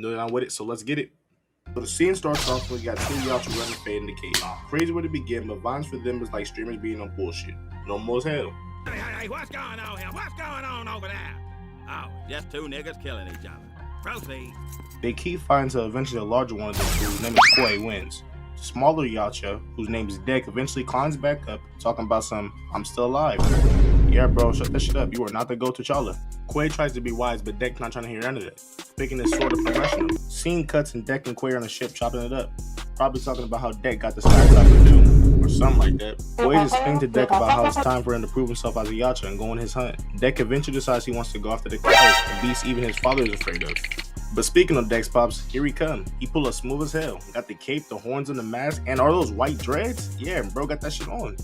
Know that I'm with it, so let's get it. So the scene starts off with you got two Yautja running fade in the cave. Crazy way to begin, but vines for them is like streamers being on bullshit. Normal as hell. Hey, what's going on here? What's going on over there? Oh, just two niggas killing each other. Proceed. Backkk finds eventually a larger one of them whose name is Quay wins. Smaller Yautja, whose name is Backkk, eventually climbs back up, talking about some, I'm still alive. Yeah, bro, shut that shit up. You are not the GOAT T'Challa. Quay tries to be wise, but Backkk not trying to hear none of that. Picking his sword to progression him. Scene cuts and Backkk and Quay are on a ship chopping it up. Probably talking about how Backkk got the sky top of doom, or something like that. Quay is explaining to Backkk about how it's time for him to prove himself as a Yautja and go on his hunt. Backkk eventually decides he wants to go after the cows, the beast even his father is afraid of. But speaking of Backk's pops, here he come. He pull up smooth as hell. Got the cape, the horns, and the mask, and are those white dreads? Yeah, bro got that shit on.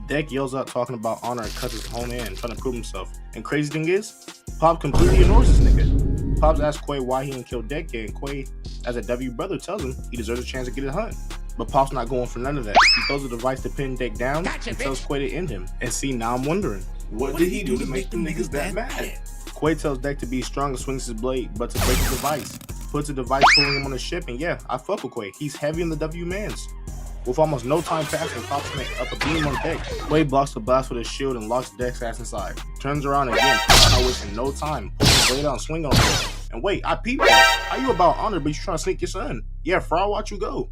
Backkk yells out talking about honor and cuts his home in, trying to prove himself. And crazy thing is, Pop completely ignores this nigga. Pops asks Quay why he didn't kill Backkk, and Quay, as a W brother, tells him he deserves a chance to get a hunt. But Pop's not going for none of that. He throws a device to pin Backkk down and tells Quay to end him. And see, now I'm wondering, what did he do to make them niggas that mad? Quay tells Backkk to be strong and swings his blade, but to break the device. Puts the device pulling him on the ship, and yeah, I fuck with Quay. He's heavy in the W mans. With almost no time passing, Pops makes up a beam on Backkk. Quay blocks the blast with his shield and locks Backk's ass inside. Turns around again, not wasting no time. Pulls his blade out and swing on him. And wait, I peeped that. How you about honor, but you trying to sneak your son? Yeah, fraud, watch you go.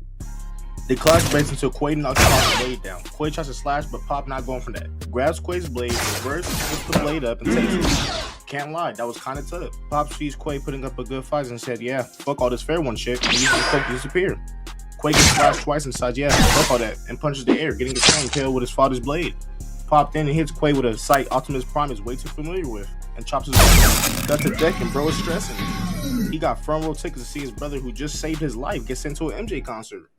They clash breaks until Quay knocks Pop's blade down. Quay tries to slash, but Pop not going for that. Grabs Quay's blade, reverse, puts the blade up, and takes it. Can't lie, that was kinda tough. Pop sees Quay putting up a good fight and said, yeah, fuck all this fair one shit, and uses the cloak to disappear. Quay gets slashed twice and decides, yeah, fuck all that, and punches the air, getting his son killed with his father's blade. Popped in and hits Quay with a sight Optimus Prime is way too familiar with, and chops his back. Got to Backkk and bro is stressing. He got front row tickets to see his brother who just saved his life get sent to an MJ concert.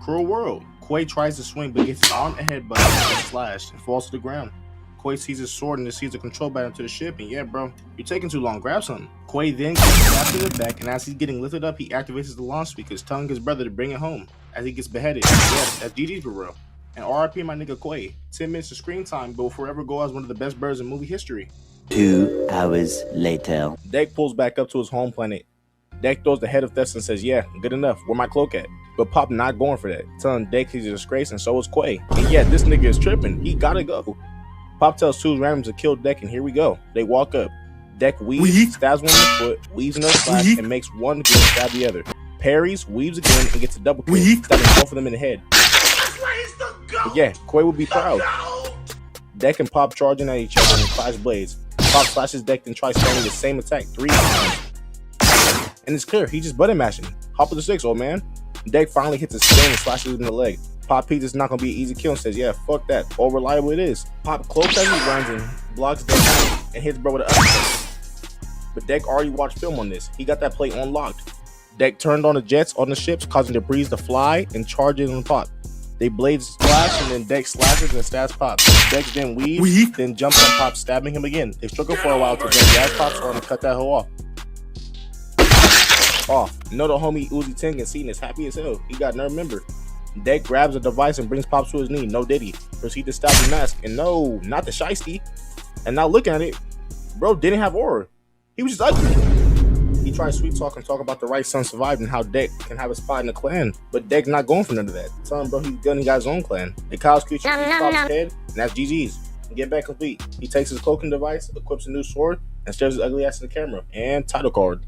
Cruel world. Quay tries to swing but gets his arm and headbutt and slashed and falls to the ground. Quay sees his sword and sees the control button to the ship, and yeah, bro, you're taking too long, grab something. Quay then gets stabbed in the back, and as he's getting lifted up, he activates the launch speakers, telling his brother to bring it home. As he gets beheaded, yeah, that's GG's for real. And RIP my nigga Quay. 10 minutes of screen time, but will forever go as one of the best birds in movie history. 2 hours later. Backkk pulls back up to his home planet. Backkk throws the head of Thess and says, yeah, good enough, where my cloak at? But Pop not going for that, telling Backkk he's a disgrace and so is Quay. And yeah, this nigga is tripping, he gotta go. Pop tells two randoms to kill Backkk, and here we go. They walk up. Backkk weaves, stabs one in the foot, weaves another slash, and makes one again stab the other. Parries, weaves again, and gets a double kill, stabbing both of them in the head. But yeah, Quay would be proud. Backkk and Pop charging at each other and clash blades. Pop slashes Backkk and tries spamming the same attack 3 times. And it's clear, he just button mashing. Hop with the 6, old man. Backkk finally hits a spin and slashes him in the leg. Pop Pete is not gonna be an easy kill and says, yeah, fuck that. All reliable it is. Pop cloaks as he runs and blocks Backkk and hits bro with an uppercut. But Backkk already watched film on this. He got that plate unlocked. Backkk turned on the jets on the ships, causing debris to fly and charges on Pop. They blades splash and then Backkk slashes and stabs Pop. Backkk then weaves, then jumps on Pop, stabbing him again. They struggle for a while to then grab Pop's arm and cut that hoe off. You know the homie Uzi Ting scene is happy as hell. He got nerve member. Backkk grabs a device and brings Pops to his knee. No diddy. Proceed to stab the mask. And no, not the shiesty. And now look at it. Bro didn't have aura. He was just ugly. He tried sweet talk and talk about the right son survived and how Backkk can have a spot in the clan. But Backkk not going for none of that. Tell him bro he's good and he got his own clan. The Kyle's creature eats Pop's head, and that's GG's. Get back complete. He takes his cloaking device, equips a new sword, and stares his ugly ass in the camera. And title card.